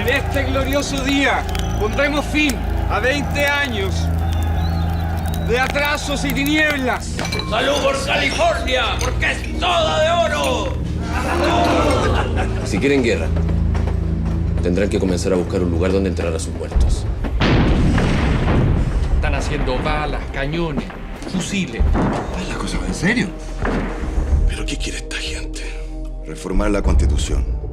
En este glorioso día pondremos fin a 20 años de atrasos y tinieblas. ¡Salud por California! ¡Porque es toda de oro! Si quieren guerra, tendrán que comenzar a buscar un lugar donde enterrar a sus muertos. Están haciendo balas, cañones, fusiles. ¿La cosa va en serio? ¿Pero qué quiere esta gente? Reformar la Constitución.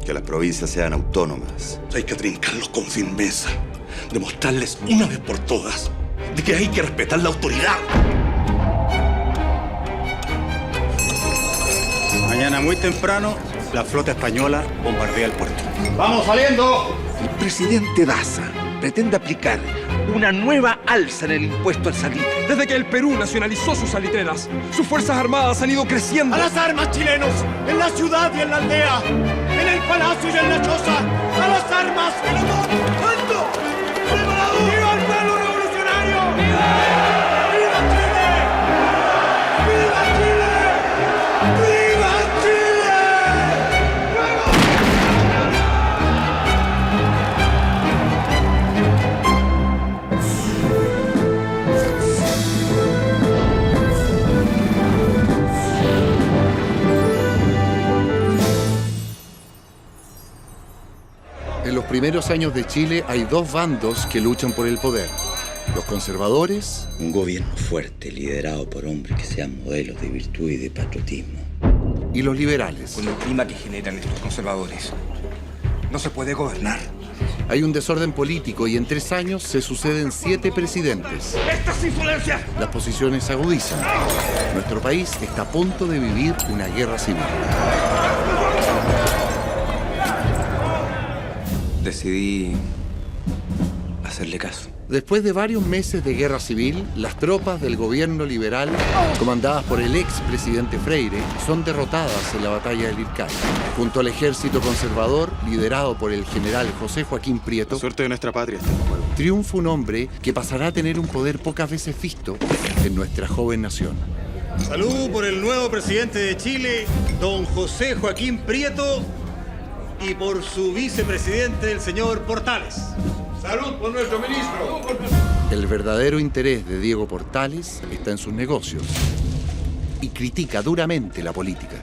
Que las provincias sean autónomas. Hay que trincarlos con firmeza. Demostrarles una vez por todas de que hay que respetar la autoridad. Mañana muy temprano, la flota española bombardea el puerto. ¡Vamos saliendo! El presidente Daza pretende aplicar una nueva alza en el impuesto al salitre. Desde que el Perú nacionalizó sus salitreras, sus fuerzas armadas han ido creciendo. ¡A las armas, chilenos! ¡En la ciudad y en la aldea! ¡En el palacio y en la choza! ¡A las armas! ¡El amor! ¡Alto! ¡Preparado! ¡Viva el pueblo revolucionario! ¡Viva! ¡Viva Chile! ¡Viva Chile! ¡Viva Chile! En los primeros años de Chile hay dos bandos que luchan por el poder. Los conservadores. Un gobierno fuerte, liderado por hombres que sean modelos de virtud y de patriotismo. Y los liberales. Con el clima que generan estos conservadores, no se puede gobernar. Hay un desorden político y en 3 años se suceden 7 presidentes. ¡Estas insolencias! Las posiciones se agudizan. Nuestro país está a punto de vivir una guerra civil. Decidí hacerle caso. Después de varios meses de guerra civil, las tropas del gobierno liberal, comandadas por el expresidente Freire, son derrotadas en la batalla del Ircay. Junto al ejército conservador, liderado por el general José Joaquín Prieto, La suerte de nuestra patria está en juego. triunfa un hombre que pasará a tener un poder pocas veces visto en nuestra joven nación. Salud por el nuevo presidente de Chile, don José Joaquín Prieto, y por su vicepresidente, el señor Portales. ¡Salud por nuestro ministro! El verdadero interés de Diego Portales está en sus negocios y critica duramente la política.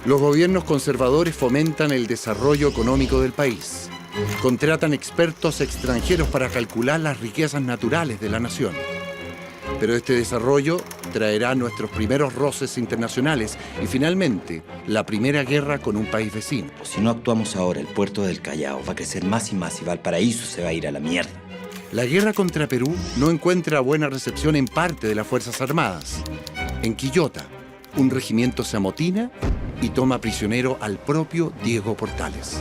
Los gobiernos conservadores fomentan el desarrollo económico del país. Contratan expertos extranjeros para calcular las riquezas naturales de la nación. Pero este desarrollo traerá nuestros primeros roces internacionales y finalmente la primera guerra con un país vecino. Si no actuamos ahora, el puerto del Callao va a crecer más y más y Valparaíso se va a ir a la mierda. La guerra contra Perú no encuentra buena recepción en parte de las Fuerzas Armadas. En Quillota, un regimiento se amotina y toma prisionero al propio Diego Portales.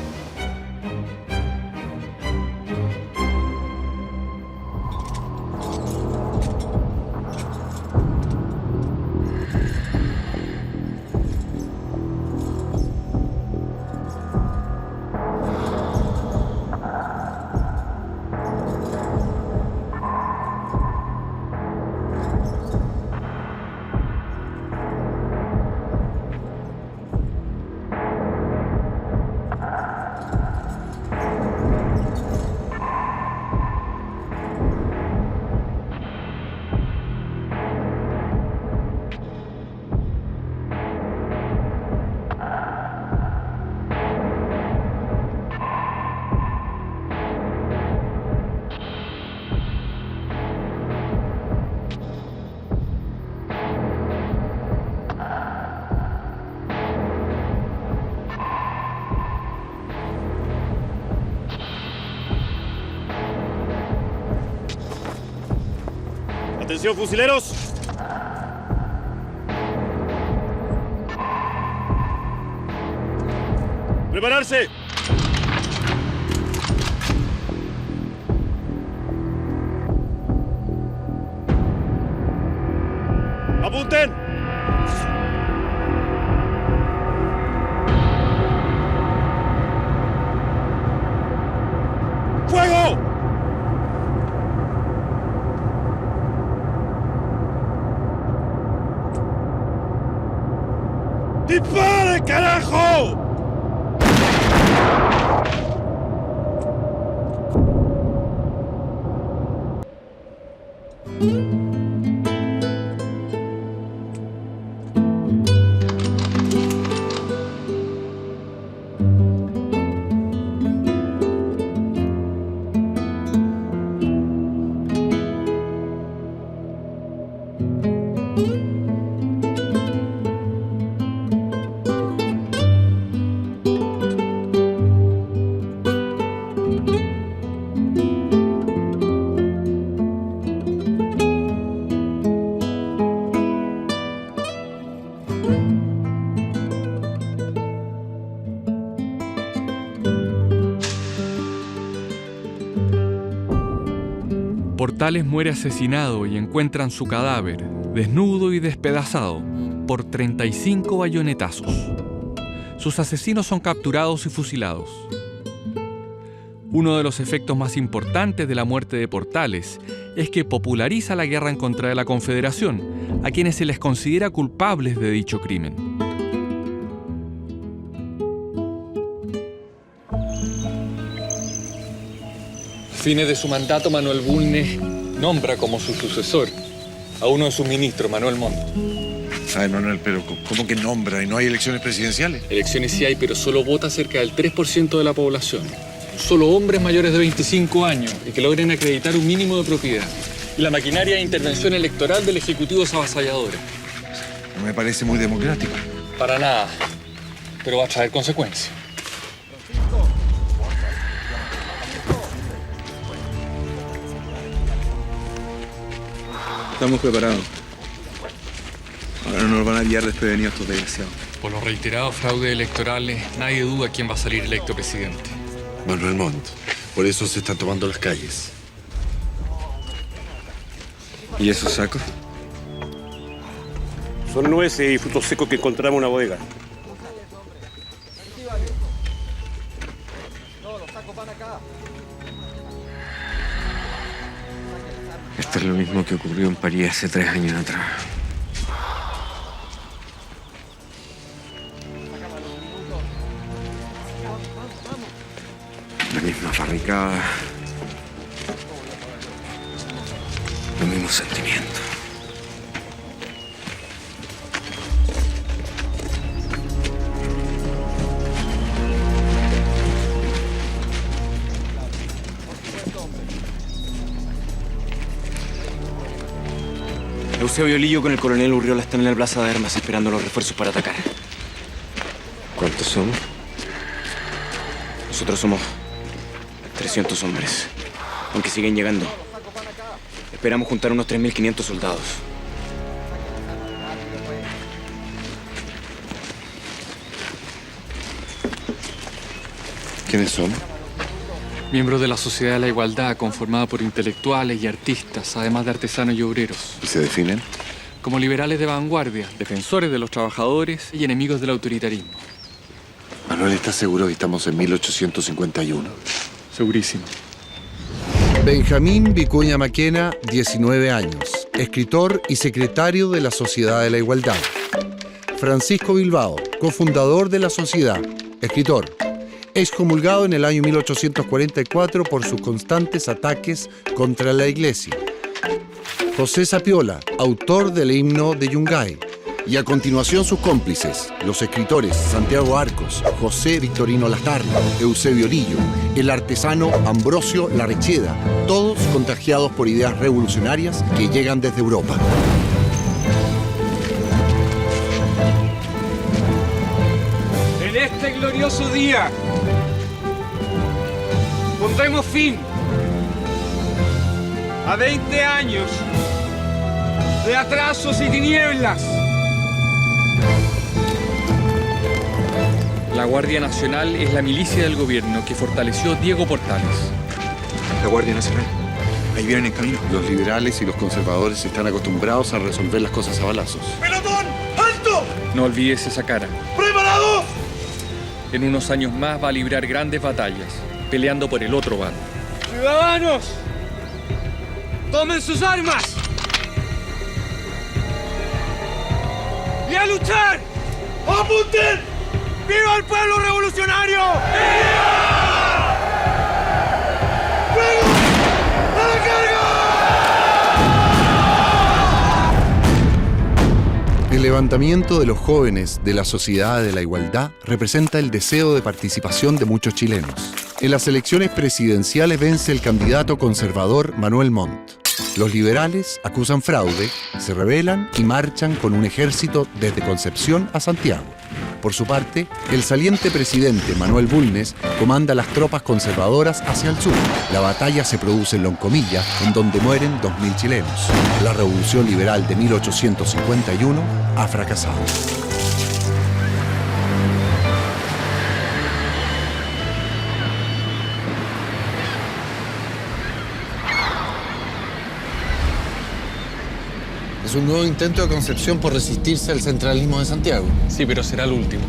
Atención, fusileros. ¡Prepararse! ¡Apunten! ¡Fuego! ¡Dispare, carajo! Portales muere asesinado y encuentran su cadáver, desnudo y despedazado, por 35 bayonetazos. Sus asesinos son capturados y fusilados. Uno de los efectos más importantes de la muerte de Portales es que populariza la guerra en contra de la Confederación, a quienes se les considera culpables de dicho crimen. Fines de su mandato, Manuel Bulnes nombra como su sucesor a uno de sus ministros, Manuel Montt. Ay, Manuel, pero ¿cómo que nombra? ¿Y no hay elecciones presidenciales? Elecciones sí hay, pero solo vota cerca del 3% de la población. Solo hombres mayores de 25 años y que logren acreditar un mínimo de propiedad. Y la maquinaria de intervención electoral del Ejecutivo es avasalladora. No me parece muy democrático. Para nada, pero va a traer consecuencias. Estamos preparados. Ahora no nos van a pillar desprevenidos estos desgraciados. Por los reiterados fraudes electorales, nadie duda quién va a salir electo presidente. Manuel Montt. Por eso se están tomando las calles. ¿Y esos sacos? Son nueces y frutos secos que encontramos en una bodega. Esto es lo mismo que ocurrió en París hace 3 años atrás. La misma barricada. Los mismos sentimientos. Eusebio Lillo con el coronel Urriola están en la plaza de armas esperando los refuerzos para atacar. ¿Cuántos somos? Nosotros somos 300 hombres, aunque siguen llegando. Esperamos juntar unos 3.500 soldados. ¿Quiénes son? Miembros de la Sociedad de la Igualdad, conformada por intelectuales y artistas, además de artesanos y obreros. ¿Y se definen? Como liberales de vanguardia, defensores de los trabajadores y enemigos del autoritarismo. Manuel, ¿estás seguro que estamos en 1851? Segurísimo. Benjamín Vicuña Maquena, 19 años, escritor y secretario de la Sociedad de la Igualdad. Francisco Bilbao, cofundador de la sociedad, escritor. Excomulgado en el año 1844 por sus constantes ataques contra la Iglesia. José Sapiola, autor del himno de Yungay. Y a continuación sus cómplices, los escritores Santiago Arcos, José Victorino Lastarria, Eusebio Lillo, el artesano Ambrosio Larrecheda, todos contagiados por ideas revolucionarias que llegan desde Europa. En este glorioso día pondremos fin a 20 años de atrasos y tinieblas. La Guardia Nacional es la milicia del gobierno que fortaleció Diego Portales. La Guardia Nacional. Ahí vienen en camino. Los liberales y los conservadores están acostumbrados a resolver las cosas a balazos. ¡Pelotón! ¡Alto! No olvides esa cara. ¡Preparados! En unos años más va a librar grandes batallas, peleando por el otro bando. ¡Ciudadanos! ¡Tomen sus armas! ¡Y a luchar! ¡Apunten! ¡Viva el pueblo revolucionario! ¡Viva! ¡Fuego! ¡A la carga! El levantamiento de los jóvenes de la Sociedad de la Igualdad representa el deseo de participación de muchos chilenos. En las elecciones presidenciales vence el candidato conservador Manuel Montt. Los liberales acusan fraude, se rebelan y marchan con un ejército desde Concepción a Santiago. Por su parte, el saliente presidente Manuel Bulnes comanda las tropas conservadoras hacia el sur. La batalla se produce en Loncomilla, en donde mueren 2.000 chilenos. La revolución liberal de 1851 ha fracasado. Es un nuevo intento de Concepción por resistirse al centralismo de Santiago. Sí, pero será el último.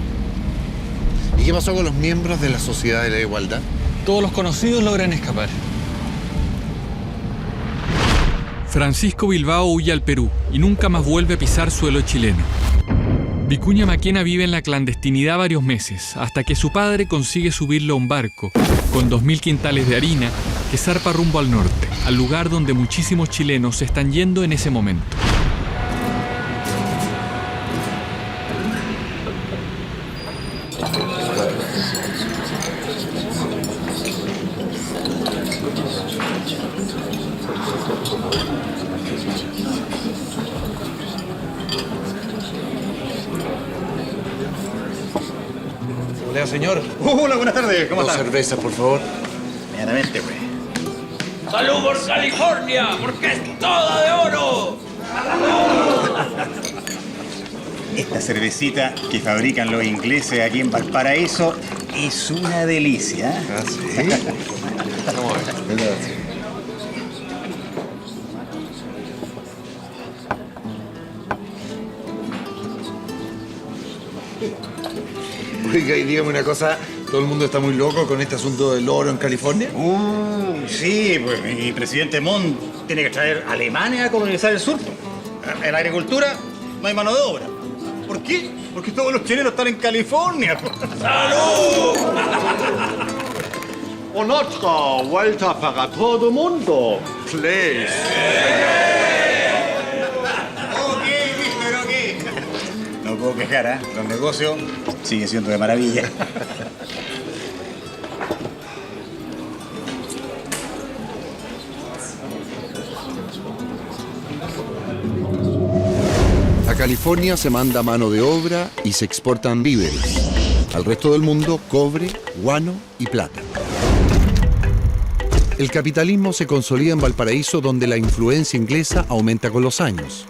¿Y qué pasó con los miembros de la Sociedad de la Igualdad? Todos los conocidos logran escapar. Francisco Bilbao huye al Perú y nunca más vuelve a pisar suelo chileno. Vicuña Maquena vive en la clandestinidad varios meses, hasta que su padre consigue subirlo a un barco con 2.000 quintales de harina que zarpa rumbo al norte, al lugar donde muchísimos chilenos se están yendo en ese momento. Hola, señor. Hola, buenas tardes. ¿Cómo Dos estás? cervezas, por favor. Inmediatamente, güey. ¡Salud por California! ¡Porque es toda de oro! Esta cervecita que fabrican los ingleses aquí en Valparaíso es una delicia. ¿Ah, sí? Vamos a ver. Oiga, y dígame una cosa, ¿todo el mundo está muy loco con este asunto del oro en California? Sí, pues mi presidente Montt tiene que traer alemanes a colonizar el sur. En la agricultura no hay mano de obra. ¿Por qué? Porque todos los chilenos están en California. ¡Salud! Und otra vuelta para todo el mundo, please. No puedo quejar, ¿eh? Los negocios siguen siendo de maravilla. A California se manda mano de obra y se exportan víveres. Al resto del mundo, cobre, guano y plata. El capitalismo se consolida en Valparaíso, donde la influencia inglesa aumenta con los años.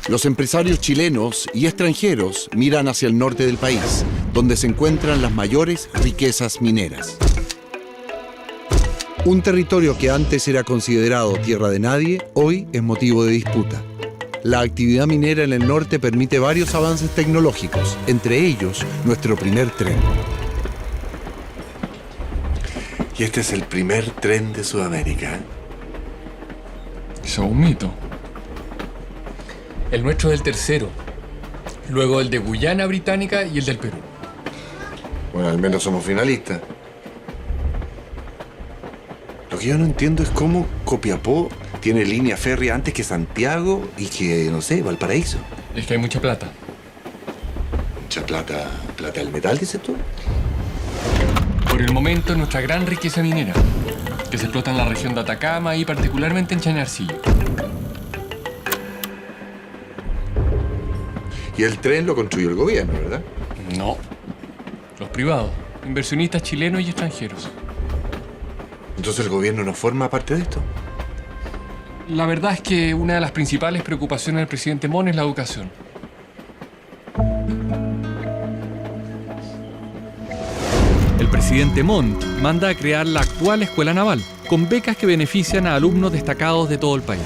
Los empresarios chilenos y extranjeros miran hacia el norte del país, donde se encuentran las mayores riquezas mineras. Un territorio que antes era considerado tierra de nadie, hoy es motivo de disputa. La actividad minera en el norte permite varios avances tecnológicos, entre ellos nuestro primer tren. Y este es el primer tren de Sudamérica. Eso es un mito. El nuestro es el tercero. Luego el de Guyana Británica y el del Perú. Bueno, al menos somos finalistas. Lo que yo no entiendo es cómo Copiapó tiene línea férrea antes que Santiago y que, no sé, Valparaíso. Es que hay mucha plata. ¿Mucha plata? ¿Plata del metal, dices tú? Por el momento es nuestra gran riqueza minera, que se explota en la región de Atacama y particularmente en Chañarcillo. Y el tren lo construyó el gobierno, ¿verdad? No. Los privados, inversionistas chilenos y extranjeros. Entonces el gobierno no forma parte de esto. La verdad es que una de las principales preocupaciones del presidente Montt es la educación. El presidente Montt manda a crear la actual Escuela Naval, con becas que benefician a alumnos destacados de todo el país.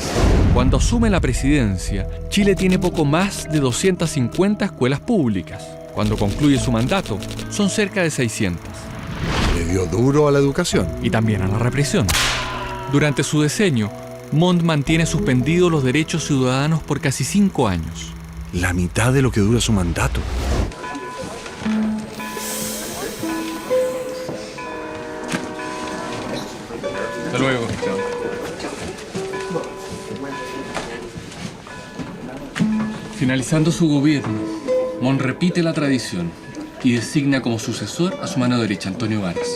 Cuando asume la presidencia, Chile tiene poco más de 250 escuelas públicas. Cuando concluye su mandato, son cerca de 600. Le dio duro a la educación. Y también a la represión. Durante su diseño, Montt mantiene suspendidos los derechos ciudadanos por casi 5 años. La mitad de lo que dura su mandato. Hasta luego. Finalizando su gobierno, Montt repite la tradición y designa como sucesor a su mano derecha, Antonio Varas.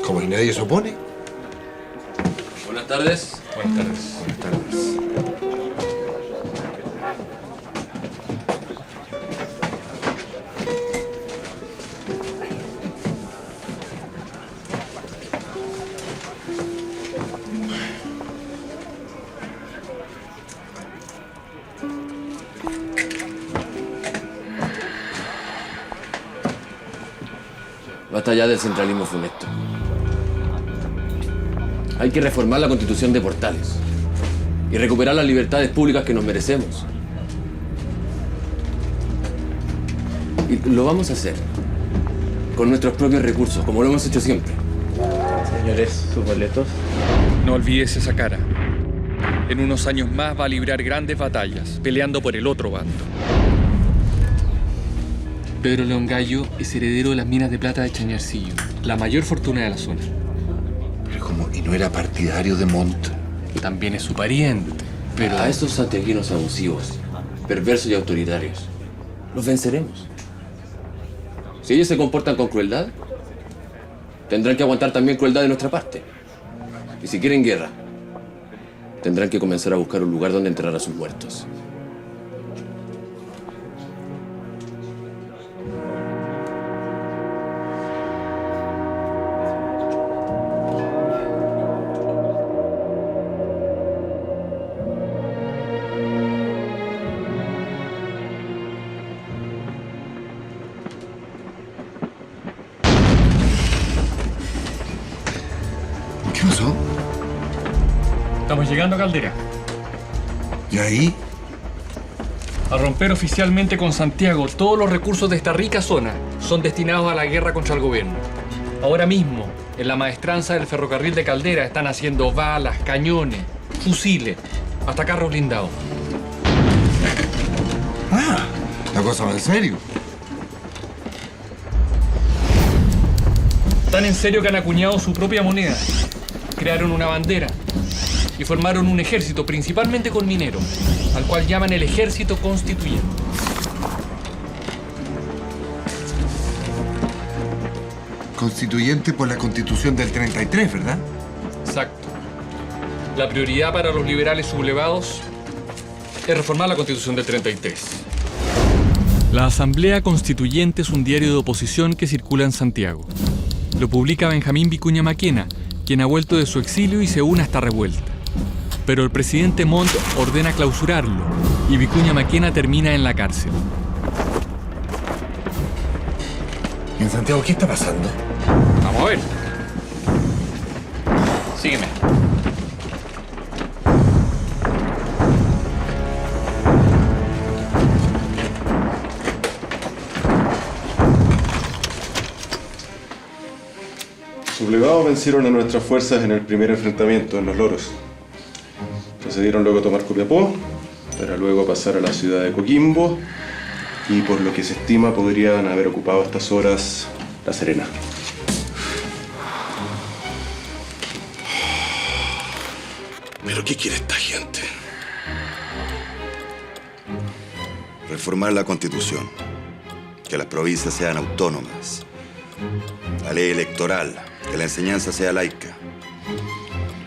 Como y nadie se opone. Buenas tardes. Buenas tardes. Buenas tardes. Basta ya del centralismo funesto. Hay que reformar la Constitución de Portales. y recuperar las libertades públicas que nos merecemos. Y lo vamos a hacer con nuestros propios recursos, como lo hemos hecho siempre. Señores, sus boletos. No olvides esa cara. En unos años más va a librar grandes batallas, peleando por el otro bando. Pedro León Gallo es heredero de las minas de plata de Chañarcillo, la mayor fortuna de la zona. Pero como, ¿y no era partidario de Montt? También es su pariente, pero... A esos santiaguinos abusivos, perversos y autoritarios, los venceremos. Si ellos se comportan con crueldad, tendrán que aguantar también crueldad de nuestra parte. Y si quieren guerra, tendrán que comenzar a buscar un lugar donde enterrar a sus muertos. ¿Qué pasó? Estamos llegando a Caldera. ¿Y ahí? A romper oficialmente con Santiago, todos los recursos de esta rica zona son destinados a la guerra contra el gobierno. Ahora mismo, en la maestranza del ferrocarril de Caldera están haciendo balas, cañones, fusiles, hasta carros blindados. Ah, la cosa va en serio. Tan en serio que han acuñado su propia moneda. Crearon una bandera y formaron un ejército, principalmente con mineros, al cual llaman el Ejército Constituyente. Constituyente por la Constitución del 33, ¿verdad? Exacto. La prioridad para los liberales sublevados es reformar la Constitución del 33. La Asamblea Constituyente es un diario de oposición que circula en Santiago. Lo publica Benjamín Vicuña Maquena, quien ha vuelto de su exilio y se une a esta revuelta. Pero el presidente Montt ordena clausurarlo y Vicuña Maquena termina en la cárcel. ¿Y en Santiago qué está pasando? Vamos a ver. Sígueme. Sublevados vencieron a nuestras fuerzas en el primer enfrentamiento en Los Loros. Procedieron luego a tomar Copiapó, para luego pasar a la ciudad de Coquimbo y por lo que se estima podrían haber ocupado a estas horas La Serena. ¿Pero qué quiere esta gente? Reformar la Constitución. Que las provincias sean autónomas. La ley electoral. Que la enseñanza sea laica.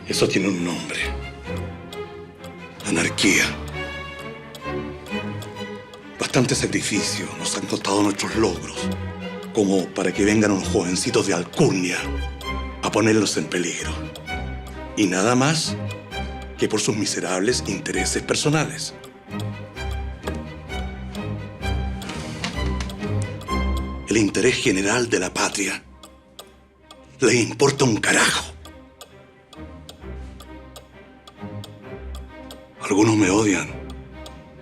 Eso tiene un nombre. Anarquía. Bastante sacrificio nos han costado nuestros logros, como para que vengan unos jovencitos de alcurnia a ponerlos en peligro. Y nada más que por sus miserables intereses personales. El interés general de la patria le importa un carajo. Algunos me odian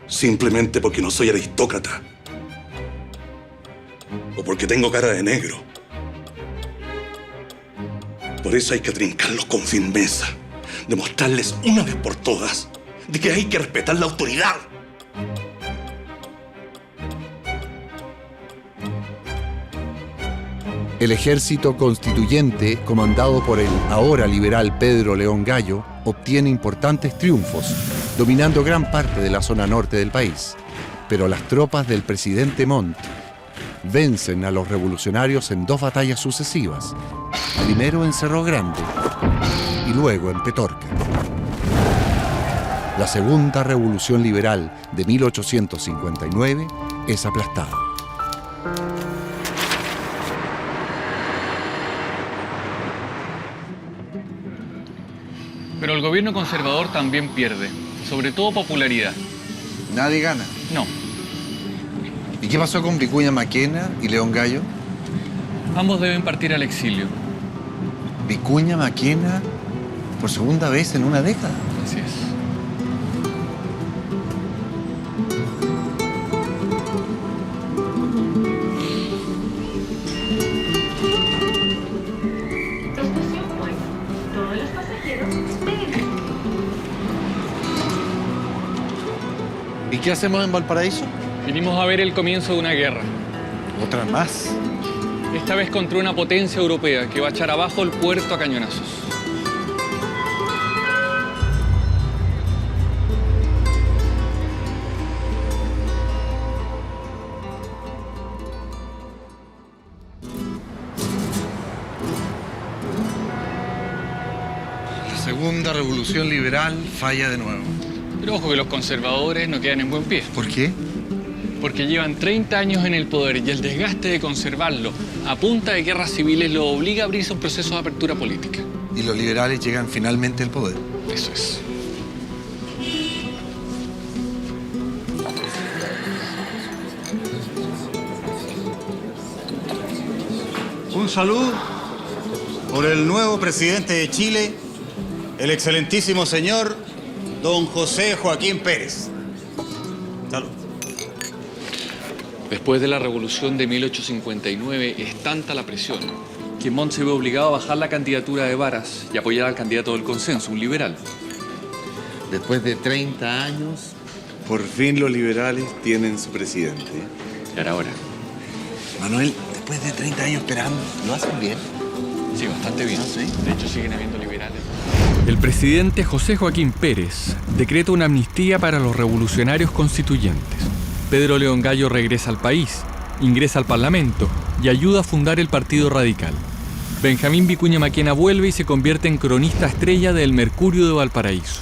simplemente porque no soy aristócrata o porque tengo cara de negro. Por eso hay que trincarlos con firmeza, demostrarles una vez por todas de que hay que respetar la autoridad. El Ejército Constituyente, comandado por el ahora liberal Pedro León Gallo, obtiene importantes triunfos, dominando gran parte de la zona norte del país. Pero las tropas del presidente Montt vencen a los revolucionarios en dos batallas sucesivas, primero en Cerro Grande y luego en Petorca. La segunda revolución liberal de 1859 es aplastada. Pero el gobierno conservador también pierde, sobre todo popularidad. Nadie gana. No. ¿Y qué pasó con Vicuña Maquena y León Gallo? Ambos deben partir al exilio. Vicuña Maquena por segunda vez en una década. Así es. qué hacemos en Valparaíso? Vinimos a ver el comienzo de una guerra. Otra más. Esta vez contra una potencia europea que va a echar abajo el puerto a cañonazos. La segunda revolución liberal falla de nuevo. Pero ojo que los conservadores no quedan en buen pie. ¿Por qué? Porque llevan 30 años en el poder y el desgaste de conservarlo a punta de guerras civiles lo obliga a abrirse un proceso de apertura política. Y los liberales llegan finalmente al poder. Eso es. Un saludo por el nuevo presidente de Chile, el excelentísimo señor don José Joaquín Pérez. Salud. Después de la revolución de 1859 es tanta la presión que Montt se ve obligado a bajar la candidatura de Varas y apoyar al candidato del consenso, un liberal. Después de 30 años... Por fin los liberales tienen su presidente. Y ahora. Manuel, después de 30 años esperando, ¿lo hacen bien? Sí, bastante bien. ¿Sí? De hecho, siguen habiendo liberales. El presidente José Joaquín Pérez decreta una amnistía para los revolucionarios constituyentes. Pedro León Gallo regresa al país, ingresa al Parlamento y ayuda a fundar el Partido Radical. Benjamín Vicuña Maquena vuelve y se convierte en cronista estrella del Mercurio de Valparaíso.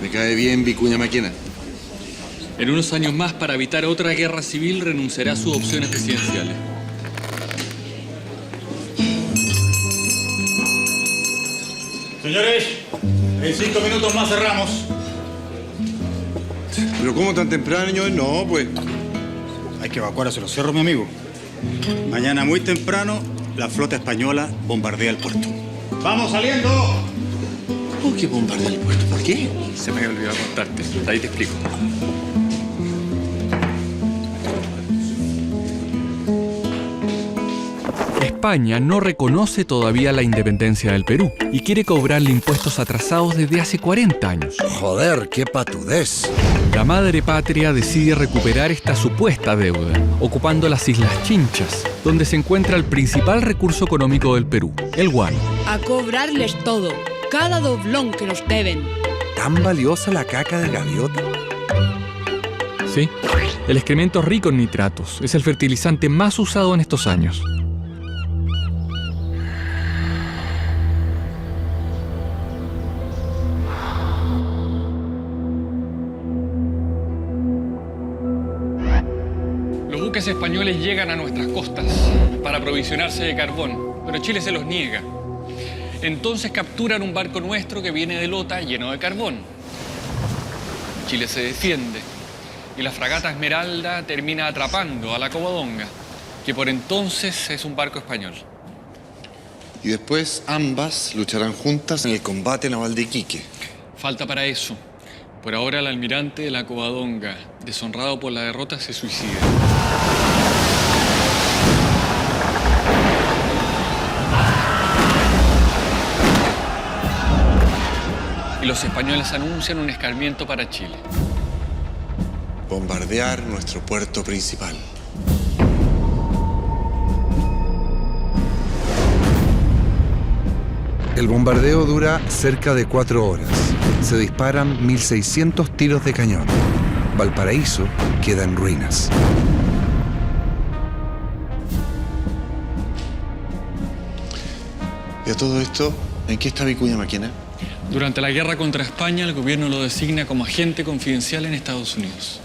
Me cae bien Vicuña Maquena. En unos años más, para evitar otra guerra civil, renunciará a sus opciones presidenciales. Señores, en 5 minutos más cerramos. ¿Pero cómo tan temprano? No, pues. Hay que evacuar hacia los cerros, mi amigo. Mañana muy temprano, la flota española bombardea el puerto. ¡Vamos saliendo! ¿Cómo que bombardea el puerto? ¿Por qué? Se me había olvidado contarte. Ahí te explico. España no reconoce todavía la independencia del Perú y quiere cobrarle impuestos atrasados desde hace 40 años. Joder, qué patudez. La madre patria decide recuperar esta supuesta deuda, ocupando las Islas Chinchas, donde se encuentra el principal recurso económico del Perú, el guano. A cobrarles todo, cada doblón que nos deben. ¿Tan valiosa la caca de gaviota? Sí, el excremento rico en nitratos es el fertilizante más usado en estos años. Los buques españoles llegan a nuestras costas para aprovisionarse de carbón, pero Chile se los niega. Entonces capturan un barco nuestro que viene de Lota lleno de carbón. Chile se defiende y la fragata Esmeralda termina atrapando a la Covadonga, que por entonces es un barco español. Y después ambas lucharán juntas en el combate naval de Iquique. Falta para eso. Por ahora el almirante de la Covadonga, deshonrado por la derrota, se suicida. Y los españoles anuncian un escarmiento para Chile. Bombardear nuestro puerto principal. El bombardeo dura cerca de 4 horas. Se disparan 1.600 tiros de cañón. Valparaíso queda en ruinas. Y a todo esto, ¿en qué está Vicuña Maquena? Durante la guerra contra España, el gobierno lo designa como agente confidencial en Estados Unidos.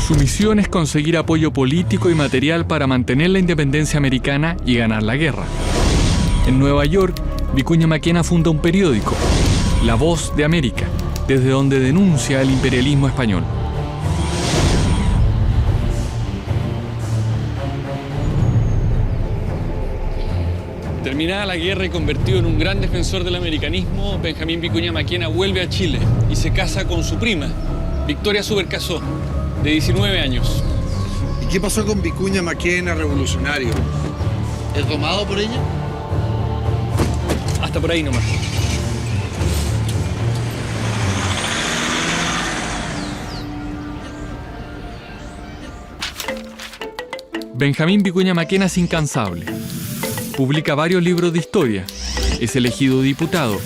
Su misión es conseguir apoyo político y material para mantener la independencia americana y ganar la guerra. En Nueva York, Vicuña Maquena funda un periódico, La Voz de América, desde donde denuncia el imperialismo español. Terminada la guerra y convertido en un gran defensor del americanismo, Benjamín Vicuña Maquena vuelve a Chile y se casa con su prima, Victoria Subercaseaux, de 19 años. ¿Y qué pasó con Vicuña Maquena, revolucionario? ¿Es domado por ella? Hasta por ahí nomás. Benjamín Vicuña Maquena es incansable. Publica varios libros de historia, es elegido diputado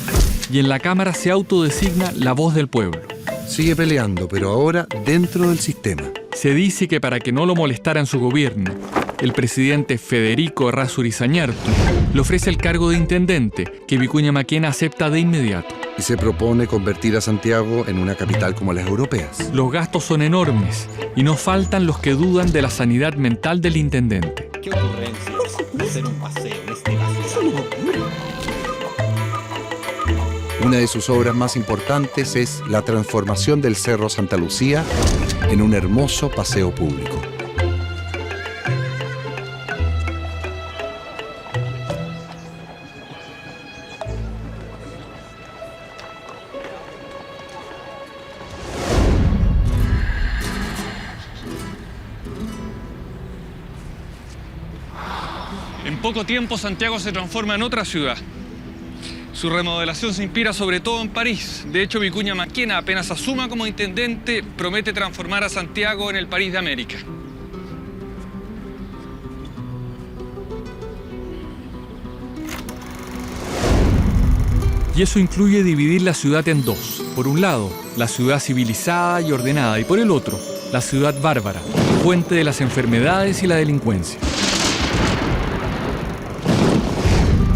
y en la Cámara se autodesigna la voz del pueblo. Sigue peleando, pero ahora dentro del sistema. Se dice que para que no lo molestara en su gobierno, el presidente Federico Errázuriz Zañartu le ofrece el cargo de intendente, que Vicuña Maquena acepta de inmediato. Y se propone convertir a Santiago en una capital como las europeas. Los gastos son enormes y no faltan los que dudan de la sanidad mental del intendente. ¿Qué ocurrencia? Hacer un paseo en este caso. Una de sus obras más importantes es la transformación del Cerro Santa Lucía en un hermoso paseo público. En poco tiempo Santiago se transforma en otra ciudad. Su remodelación se inspira sobre todo en París. De hecho, Vicuña Maquena, apenas asuma como intendente, promete transformar a Santiago en el París de América. Y eso incluye dividir la ciudad en dos. Por un lado, la ciudad civilizada y ordenada, y por el otro, la ciudad bárbara, fuente de las enfermedades y la delincuencia.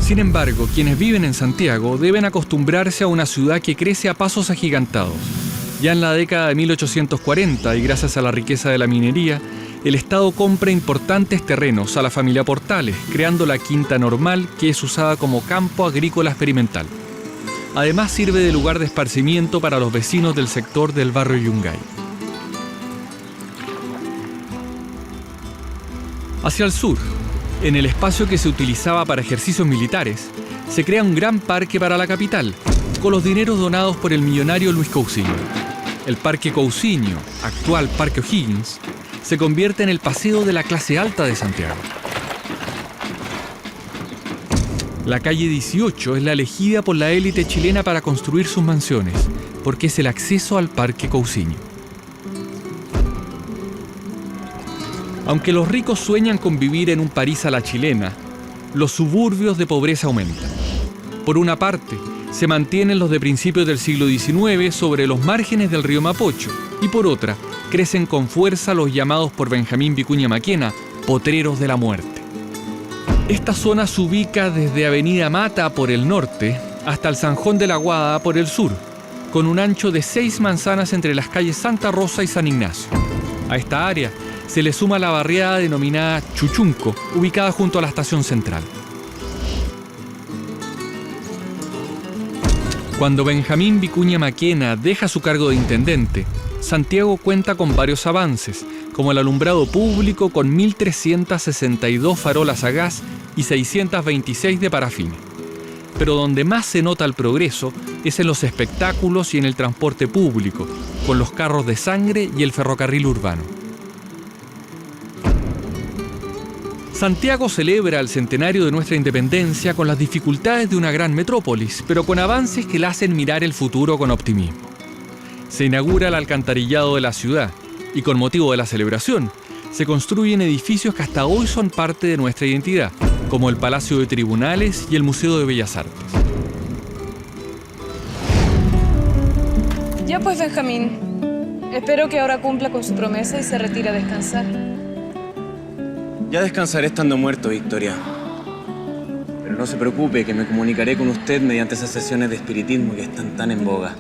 Sin embargo, quienes viven en Santiago deben acostumbrarse a una ciudad que crece a pasos agigantados. Ya en la década de 1840, y gracias a la riqueza de la minería, el Estado compra importantes terrenos a la familia Portales, creando la Quinta Normal, que es usada como campo agrícola experimental. Además, sirve de lugar de esparcimiento para los vecinos del sector del barrio Yungay. Hacia el sur, en el espacio que se utilizaba para ejercicios militares, se crea un gran parque para la capital, con los dineros donados por el millonario Luis Cousiño. El Parque Cousiño, actual Parque O'Higgins, se convierte en el paseo de la clase alta de Santiago. La calle 18 es la elegida por la élite chilena para construir sus mansiones, porque es el acceso al Parque Cousiño. Aunque los ricos sueñan con vivir en un París a la chilena, los suburbios de pobreza aumentan. Por una parte, se mantienen los de principios del siglo XIX sobre los márgenes del río Mapocho, y por otra, crecen con fuerza los llamados por Benjamín Vicuña Maquena potreros de la muerte. Esta zona se ubica desde Avenida Mata por el norte hasta el Zanjón de la Guada por el sur, con un ancho de 6 manzanas entre las calles Santa Rosa y San Ignacio. A esta área se le suma la barriada denominada Chuchunco, ubicada junto a la estación central. Cuando Benjamín Vicuña Maquena deja su cargo de intendente, Santiago cuenta con varios avances, como el alumbrado público con 1.362 farolas a gas y 626 de parafina. Pero donde más se nota el progreso es en los espectáculos y en el transporte público, con los carros de sangre y el ferrocarril urbano. Santiago celebra el centenario de nuestra independencia con las dificultades de una gran metrópolis, pero con avances que la hacen mirar el futuro con optimismo. Se inaugura el alcantarillado de la ciudad y con motivo de la celebración se construyen edificios que hasta hoy son parte de nuestra identidad, como el Palacio de Tribunales y el Museo de Bellas Artes. Ya pues, Benjamín, espero que ahora cumpla con su promesa y se retire a descansar. Ya descansaré estando muerto, Victoria. Pero no se preocupe, que me comunicaré con usted mediante esas sesiones de espiritismo que están tan en boga.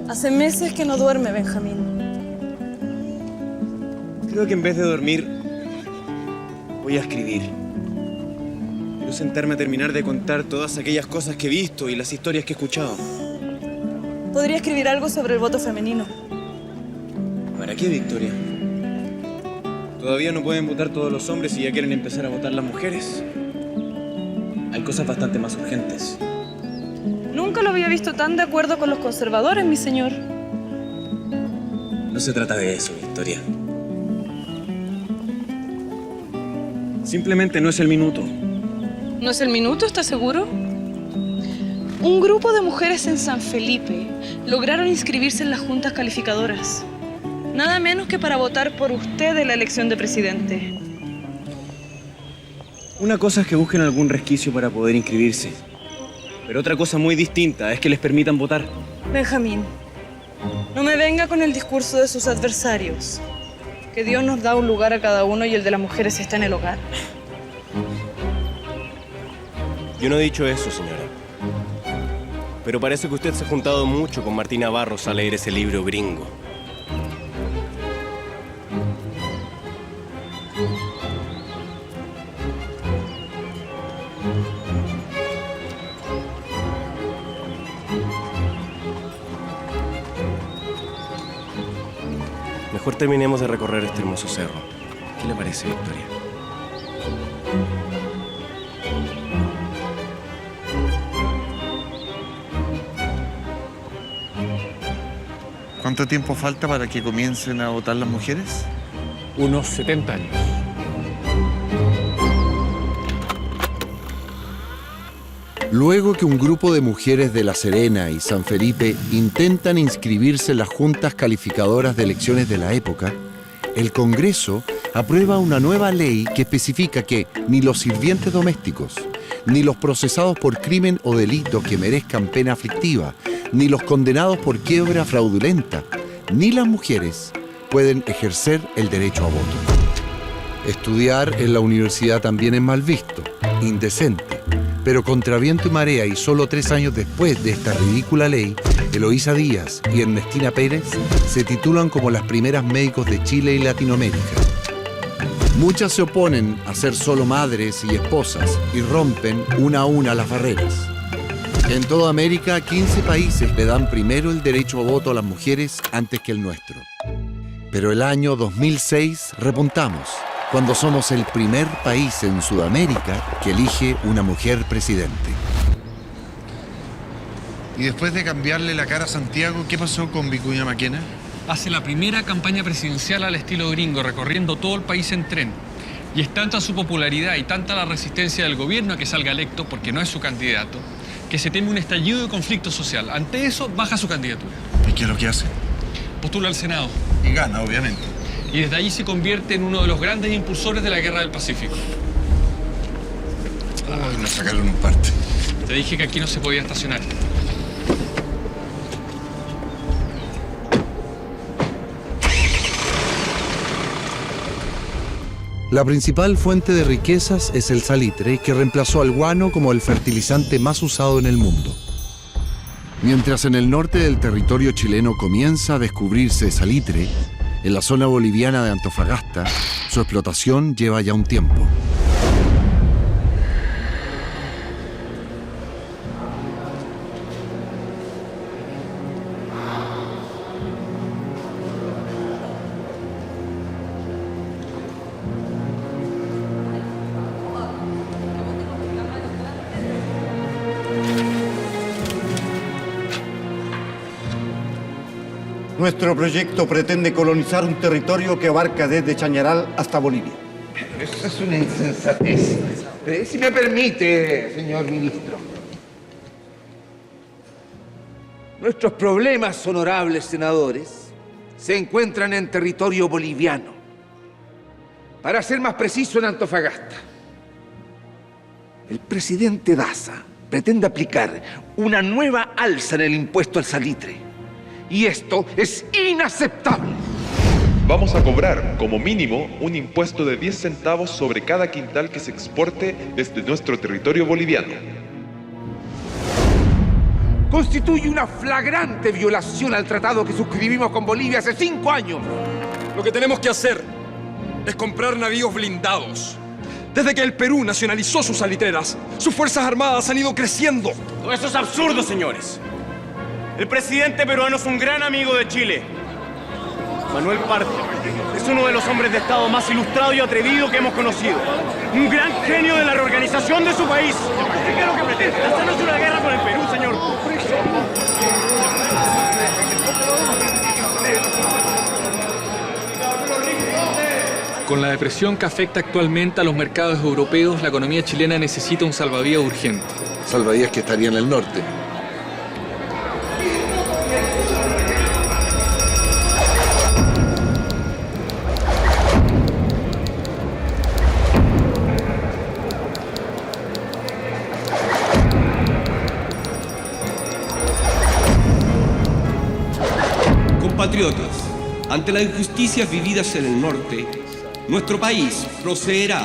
Hace meses que no duerme, Benjamín. Creo que en vez de dormir, voy a escribir. Quiero sentarme a terminar de contar todas aquellas cosas que he visto y las historias que he escuchado. Podría escribir algo sobre el voto femenino. ¿Para qué, Victoria? ¿Todavía no pueden votar todos los hombres y ya quieren empezar a votar las mujeres? Hay cosas bastante más urgentes. Nunca lo había visto tan de acuerdo con los conservadores, mi señor. No se trata de eso, Victoria. Simplemente no es el minuto. ¿No es el minuto, está seguro? Un grupo de mujeres en San Felipe lograron inscribirse en las juntas calificadoras. Nada menos que para votar por usted en la elección de presidente. Una cosa es que busquen algún resquicio para poder inscribirse. Pero otra cosa muy distinta es que les permitan votar. Benjamín, no me venga con el discurso de sus adversarios. Que Dios nos da un lugar a cada uno y el de las mujeres está en el hogar. Yo no he dicho eso, señora. Pero parece que usted se ha juntado mucho con Martina Barros a leer ese libro gringo. Mejor terminemos de recorrer este hermoso cerro. ¿Qué le parece, Victoria? ¿Cuánto tiempo falta para que comiencen a votar las mujeres? Unos 70 años. Luego que un grupo de mujeres de La Serena y San Felipe intentan inscribirse en las juntas calificadoras de elecciones de la época, el Congreso aprueba una nueva ley que especifica que ni los sirvientes domésticos, ni los procesados por crimen o delito que merezcan pena aflictiva, ni los condenados por quiebra fraudulenta, ni las mujeres pueden ejercer el derecho a voto. Estudiar en la universidad también es mal visto, indecente. Pero contra viento y marea y solo 3 años después de esta ridícula ley, Eloísa Díaz y Ernestina Pérez se titulan como las primeras médicos de Chile y Latinoamérica. Muchas se oponen a ser solo madres y esposas y rompen una a una las barreras. En toda América, 15 países le dan primero el derecho a voto a las mujeres antes que el nuestro. Pero el año 2006 repuntamos, cuando somos el primer país en Sudamérica que elige una mujer presidente. Y después de cambiarle la cara a Santiago, ¿qué pasó con Vicuña Maquena? Hace la primera campaña presidencial al estilo gringo, recorriendo todo el país en tren. Y es tanta su popularidad y tanta la resistencia del gobierno a que salga electo, porque no es su candidato, que se teme un estallido de conflicto social. Ante eso, baja su candidatura. ¿Y qué es lo que hace? Postula al Senado. Y gana, obviamente. Y desde allí se convierte en uno de los grandes impulsores de la Guerra del Pacífico. Ay, nos sacaron un parte. Te dije que aquí no se podía estacionar. La principal fuente de riquezas es el salitre, que reemplazó al guano como el fertilizante más usado en el mundo. Mientras en el norte del territorio chileno comienza a descubrirse salitre, en la zona boliviana de Antofagasta, su explotación lleva ya un tiempo. Nuestro proyecto pretende colonizar un territorio que abarca desde Chañaral hasta Bolivia. Eso es una insensatez. Si me permite, señor ministro. Nuestros problemas, honorables senadores, se encuentran en territorio boliviano. Para ser más preciso, en Antofagasta. El presidente Daza pretende aplicar una nueva alza en el impuesto al salitre. Y esto es inaceptable. Vamos a cobrar, como mínimo, un impuesto de 10 centavos sobre cada quintal que se exporte desde nuestro territorio boliviano. Constituye una flagrante violación al tratado que suscribimos con Bolivia hace 5 años. Lo que tenemos que hacer es comprar navíos blindados. Desde que el Perú nacionalizó sus salitreras, sus fuerzas armadas han ido creciendo. Todo eso es absurdo, señores. El presidente peruano es un gran amigo de Chile. Manuel Parte es uno de los hombres de Estado más ilustrado y atrevido que hemos conocido. Un gran genio de la reorganización de su país. ¿Qué es lo que pretende? ¿Hacernos una guerra con el Perú, señor? Con la depresión que afecta actualmente a los mercados europeos, la economía chilena necesita un salvavidas urgente. Salvavidas que estaría en el norte. Compatriotas, ante las injusticias vividas en el norte, nuestro país procederá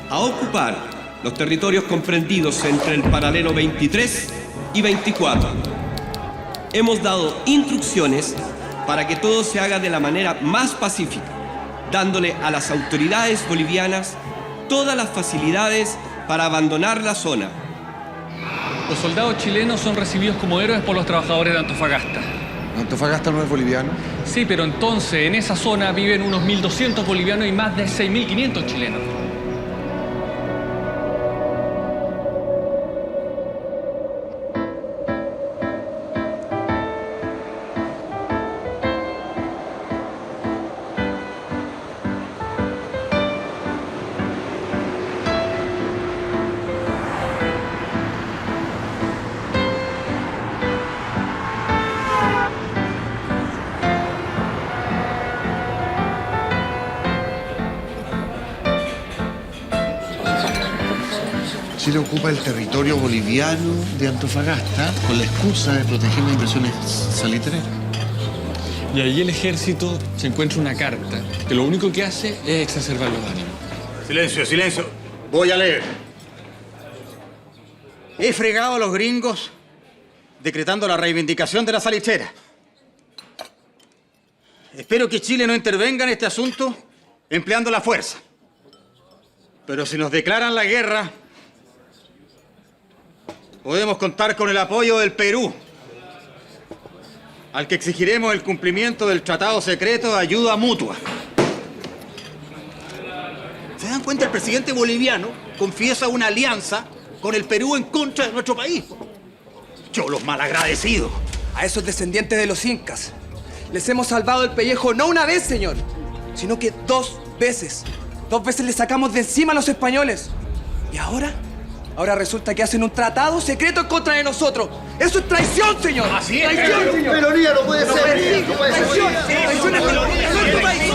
a ocupar los territorios comprendidos entre el paralelo 23 y 24. Hemos dado instrucciones para que todo se haga de la manera más pacífica, dándole a las autoridades bolivianas todas las facilidades para abandonar la zona. Los soldados chilenos son recibidos como héroes por los trabajadores de Antofagasta. ¿Antofagasta no es boliviano? Sí, pero entonces en esa zona viven unos 1.200 bolivianos y más de 6.500 chilenos. Chile ocupa el territorio boliviano de Antofagasta con la excusa de proteger las inversiones salitreras. Y ahí el ejército se encuentra una carta que lo único que hace es exacerbar los ánimos. Silencio, silencio. Voy a leer. He fregado a los gringos decretando la reivindicación de la salitrera. Espero que Chile no intervenga en este asunto empleando la fuerza. Pero si nos declaran la guerra, podemos contar con el apoyo del Perú, al que exigiremos el cumplimiento del tratado secreto de ayuda mutua. ¿Se dan cuenta? El presidente boliviano confiesa una alianza con el Perú en contra de nuestro país. Yo, los malagradecidos. A esos descendientes de los incas les hemos salvado el pellejo no una vez, señor, sino que 2 veces. 2 veces les sacamos de encima a los españoles. ¿Y ahora? Ahora resulta que hacen un tratado secreto en contra de nosotros. ¡Eso es traición, señor! Así es, ¡Traición, señor! Peronía no puede ser. No puede ser. ¡Traición! ¡Traición es nuestro país!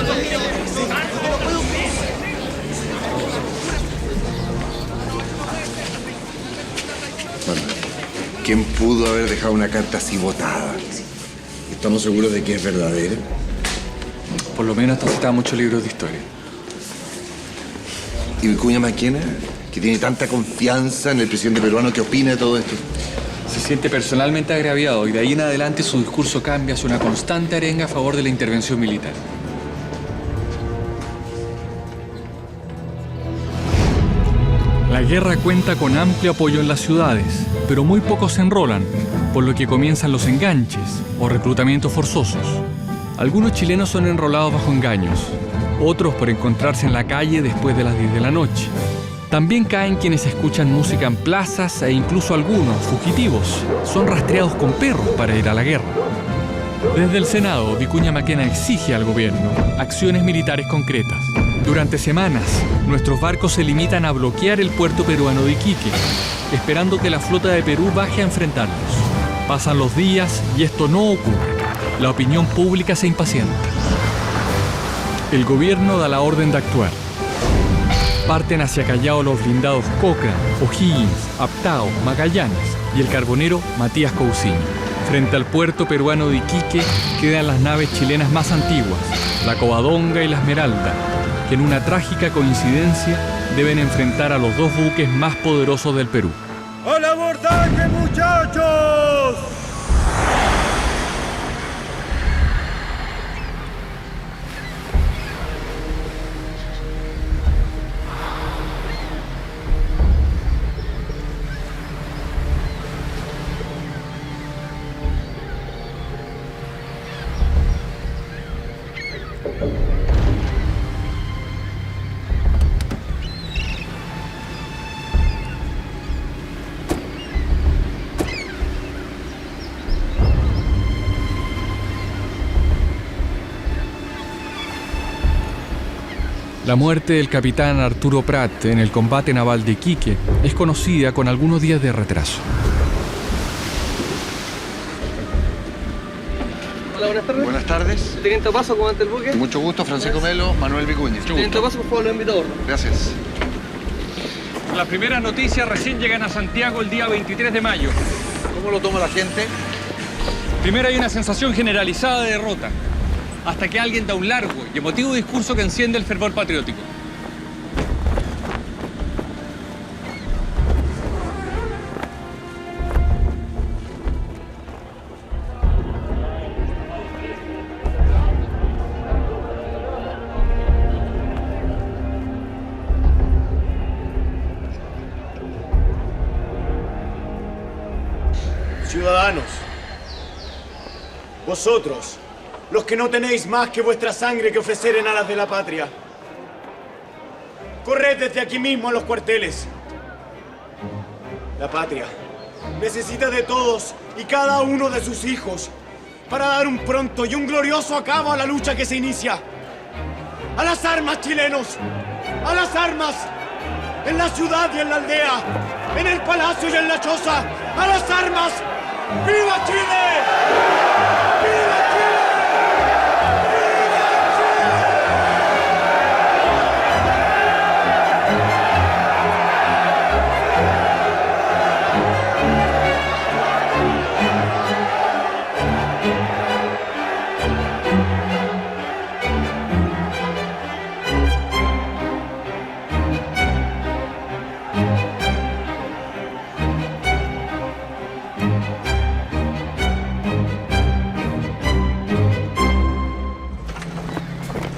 Bueno, ¿quién pudo haber dejado una carta así botada? ¿Estamos seguros de que es verdadera? Por lo menos está citada en muchos libros de historia. ¿Y Vicuña Maquena, que tiene tanta confianza en el presidente peruano, qué opina de todo esto? Se siente personalmente agraviado y de ahí en adelante su discurso cambia hacia una constante arenga a favor de la intervención militar. La guerra cuenta con amplio apoyo en las ciudades, pero muy pocos se enrolan, por lo que comienzan los enganches o reclutamientos forzosos. Algunos chilenos son enrolados bajo engaños, otros por encontrarse en la calle después de las 10 de la noche. También caen quienes escuchan música en plazas e incluso algunos, fugitivos, son rastreados con perros para ir a la guerra. Desde el Senado, Vicuña Maquena exige al gobierno acciones militares concretas. Durante semanas, nuestros barcos se limitan a bloquear el puerto peruano de Iquique, esperando que la flota de Perú baje a enfrentarlos. Pasan los días y esto no ocurre. La opinión pública se impacienta. El gobierno da la orden de actuar. Parten hacia Callao los blindados Cochrane, O'Higgins, Aptao, Magallanes y el carbonero Matías Cousiño. Frente al puerto peruano de Iquique quedan las naves chilenas más antiguas, la Covadonga y la Esmeralda, que en una trágica coincidencia deben enfrentar a los 2 buques más poderosos del Perú. ¡Al abordaje, muchachos! La muerte del capitán Arturo Prat en el combate naval de Iquique es conocida con algunos días de retraso. Hola, buenas tardes. Buenas tardes. Teniente Paso, comandante del buque. Mucho gusto, Francisco Melo, Manuel Vicuña. Mucho Teniente gusto. Paso, por favor, lo invito a bordo. Gracias. Las primeras noticias recién llegan a Santiago el día 23 de mayo. ¿Cómo lo toma la gente? Primero hay una sensación generalizada de derrota, hasta que alguien da un largo y emotivo discurso que enciende el fervor patriótico. Ciudadanos, vosotros, los que no tenéis más que vuestra sangre que ofrecer en aras de la patria, corred desde aquí mismo a los cuarteles. La patria necesita de todos y cada uno de sus hijos para dar un pronto y un glorioso acabo a la lucha que se inicia. ¡A las armas, chilenos! ¡A las armas! En la ciudad y en la aldea, en el palacio y en la choza, ¡a las armas! ¡Viva Chile! ¡Viva Chile!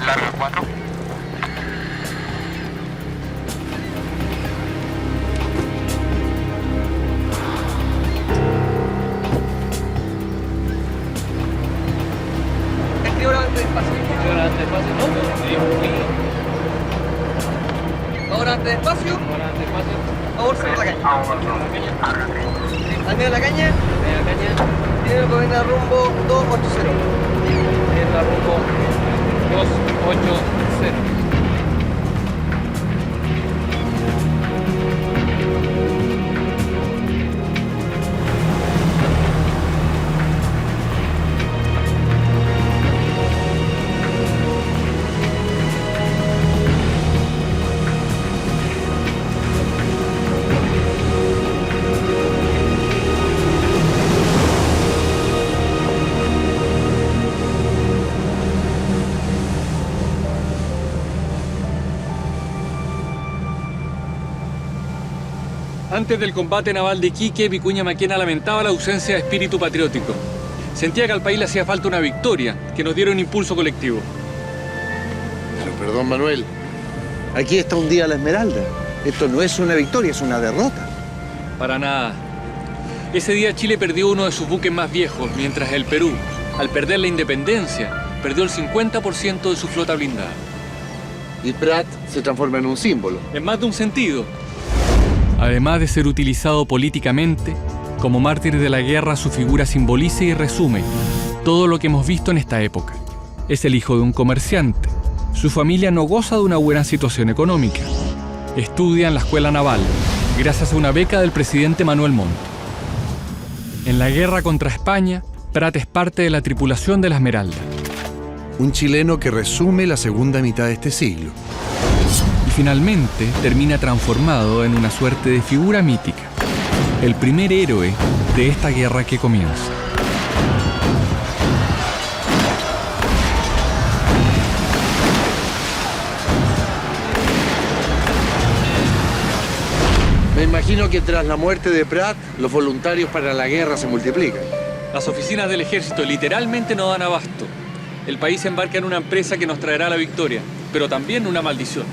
Larga 4. Ahora antes despacio. Ahora antes despacio. Ahora cerrar la caña. Al medio de la caña. Tiene que venir a rumbo 280. Viendo a rumbo 280. Antes del combate naval de Iquique, Vicuña Maquena lamentaba la ausencia de espíritu patriótico. Sentía que al país le hacía falta una victoria, que nos diera un impulso colectivo. Pero perdón, Manuel. Aquí está un día la Esmeralda. Esto no es una victoria, es una derrota. Para nada. Ese día Chile perdió uno de sus buques más viejos, mientras el Perú, al perder la independencia, perdió el 50% de su flota blindada. Y Prat se transforma en un símbolo. En más de un sentido. Además de ser utilizado políticamente, como mártir de la guerra, su figura simboliza y resume todo lo que hemos visto en esta época. Es el hijo de un comerciante. Su familia no goza de una buena situación económica. Estudia en la escuela naval, gracias a una beca del presidente Manuel Montt. En la guerra contra España, Prat es parte de la tripulación de la Esmeralda. Un chileno que resume la segunda mitad de este siglo. Y finalmente termina transformado en una suerte de figura mítica, el primer héroe de esta guerra que comienza. Me imagino que tras la muerte de Prat, los voluntarios para la guerra se multiplican. Las oficinas del ejército literalmente no dan abasto. El país se embarca en una empresa que nos traerá la victoria, pero también una maldición.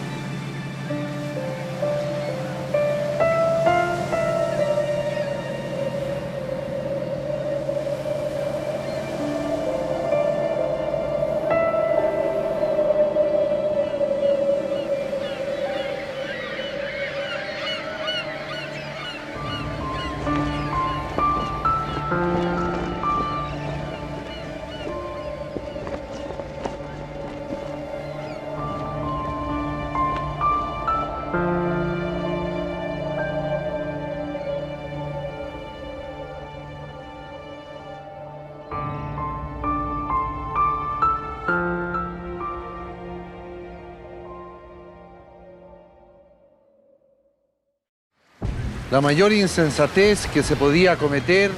La mayor insensatez que se podía cometer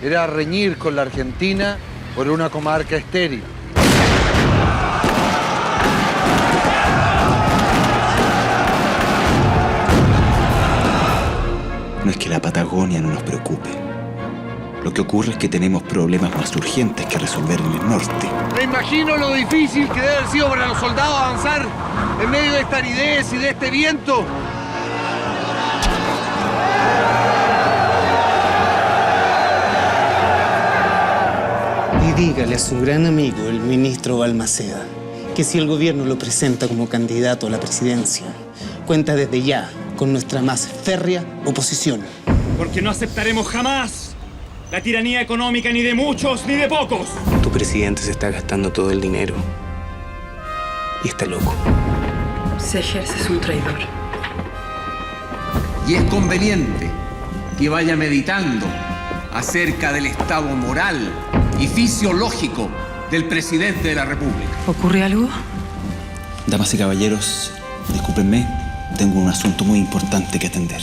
era reñir con la Argentina por una comarca estéril. No es que la Patagonia no nos preocupe. Lo que ocurre es que tenemos problemas más urgentes que resolver en el norte. Me imagino lo difícil que debe haber sido para los soldados avanzar en medio de esta aridez y de este viento. Y dígale a su gran amigo, el ministro Balmaceda, que si el gobierno lo presenta como candidato a la presidencia, cuenta desde ya con nuestra más férrea oposición. Porque no aceptaremos jamás la tiranía económica ni de muchos ni de pocos. Tu presidente se está gastando todo el dinero y está loco. Si ejerces un traidor. Y es conveniente que vaya meditando acerca del estado moral y fisiológico del presidente de la República. ¿Ocurre algo? Damas y caballeros, discúlpenme, tengo un asunto muy importante que atender.